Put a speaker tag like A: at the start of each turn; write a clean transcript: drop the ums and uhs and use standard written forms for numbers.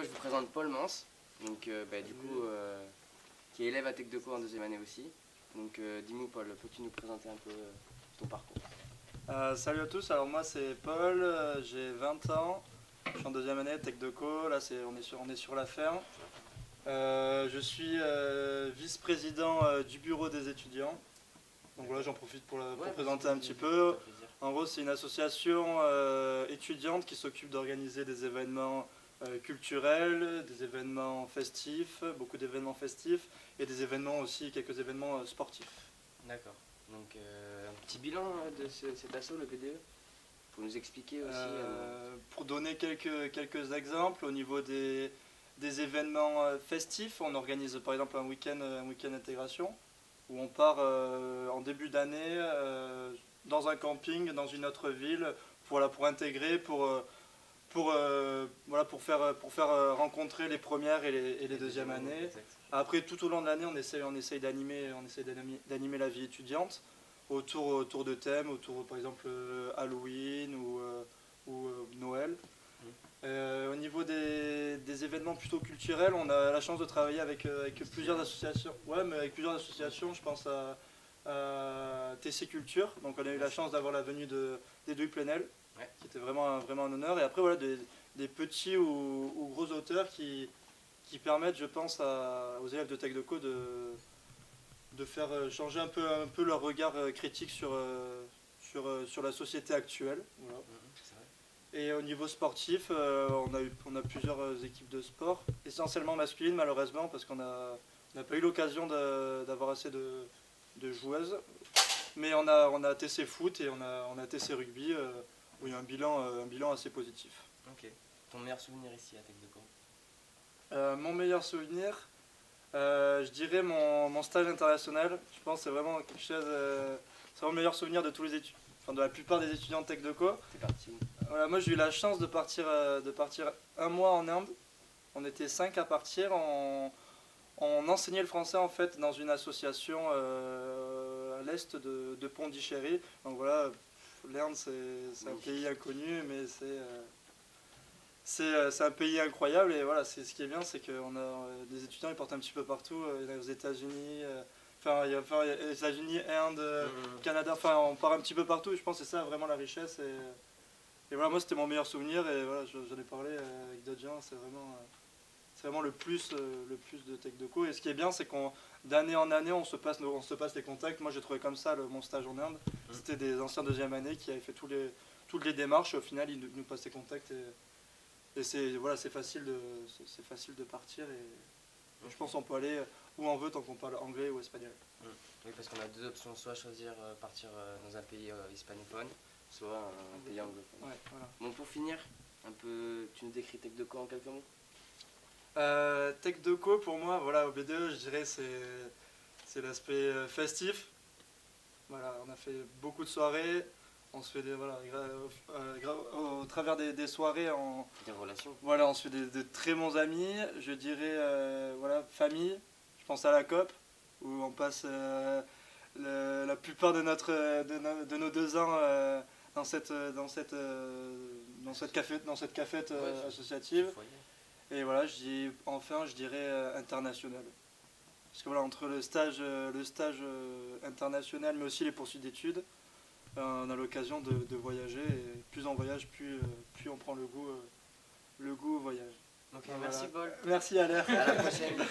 A: je vous présente Paul Mans, donc, qui est élève à Tech Deco en deuxième année aussi. Donc dis-moi Paul, peux-tu nous présenter un peu ton parcours?
B: Salut à tous, alors moi c'est Paul, j'ai 20 ans, je suis en deuxième année Tech Deco, là on est sur la ferme. Je suis vice-président du bureau des étudiants, donc voilà j'en profite pour présenter un petit peu. En gros c'est une association étudiante qui s'occupe d'organiser des événements culturels, des événements festifs, beaucoup d'événements festifs et des événements aussi, quelques événements sportifs.
A: D'accord, donc un petit bilan de cet assaut, le BDE, pour nous expliquer aussi.
B: Pour donner quelques exemples, au niveau des événements festifs, on organise par exemple un week-end intégration, où on part en début d'année dans un camping, dans une autre ville, pour intégrer, pour faire rencontrer les premières et les deuxièmes années. Après, tout au long de l'année, on essaye d'animer la vie étudiante autour de thèmes, autour par exemple Halloween ou Noël. Au niveau des événements plutôt culturels, on a la chance de travailler avec plusieurs associations. Ouais, mais avec plusieurs associations, je pense à TC Culture. Donc on a eu la chance d'avoir la venue d'Edoui Plenel, qui était vraiment un honneur. Et après, voilà, des petits ou gros auteurs qui permettent, je pense, aux élèves de Tech Deco de faire changer un peu leur regard critique sur la société actuelle. Voilà. Et au niveau sportif, on a plusieurs équipes de sport, essentiellement masculines malheureusement, parce qu'on n'a pas eu l'occasion d'avoir assez de joueuses. Mais on a TC Foot et on a TC Rugby, où il y a un bilan assez positif.
A: Ok. Ton meilleur souvenir ici à Tech Deco?
B: Mon meilleur souvenir, je dirais mon stage international. Je pense que c'est vraiment quelque chose. C'est vraiment le meilleur souvenir de tous les étudiants, enfin de la plupart des étudiants de Tech Deco.
A: T'es parti où?
B: Voilà, moi j'ai eu la chance de partir un mois en Inde. On était 5 à partir. On enseignait le français en fait dans une association à l'est de Pondichéry. Donc voilà, l'Inde c'est un pays inconnu, mais c'est un pays incroyable. Et voilà, ce qui est bien, c'est qu'on a des étudiants, ils partent un petit peu partout. Il y en a aux États-Unis. Il y a les États-Unis, Inde, Canada, enfin on part un petit peu partout. Je pense que c'est ça vraiment la richesse. Et voilà, moi c'était mon meilleur souvenir et voilà, j'en ai parlé avec d'autres gens, c'est vraiment le plus de Tech Deco. Et ce qui est bien, c'est qu'on d'année en année, on se passe les contacts. Moi j'ai trouvé comme ça mon stage en Inde. C'était des anciens deuxième année qui avaient fait toutes les démarches. Au final, ils nous passent les contacts et c'est facile de partir. Et je pense qu'on peut aller où on veut tant qu'on parle anglais ou espagnol.
A: Oui, parce qu'on a deux options, soit choisir partir dans un pays hispanophone, soit un pays anglophone.
B: Ouais, voilà.
A: Bon, pour finir, un peu, tu nous décris Tech Deco en quelques mots?
B: Tech Deco pour moi, voilà, au BDE, je dirais c'est l'aspect festif. Voilà, on a fait beaucoup de soirées. On se fait au travers des soirées,
A: des relations.
B: Voilà, on se fait de très bons amis. Je dirais voilà, famille. Je pense à la COP où on passe la plupart de nos 2 ans dans cette cafette associative. Et voilà, je dirais international. Parce que voilà, entre le stage international, mais aussi les poursuites d'études, on a l'occasion de voyager. Et plus on voyage, plus on prend le goût au voyage.
A: Ok, voilà. Merci Paul.
B: Merci Alain.
A: À la prochaine.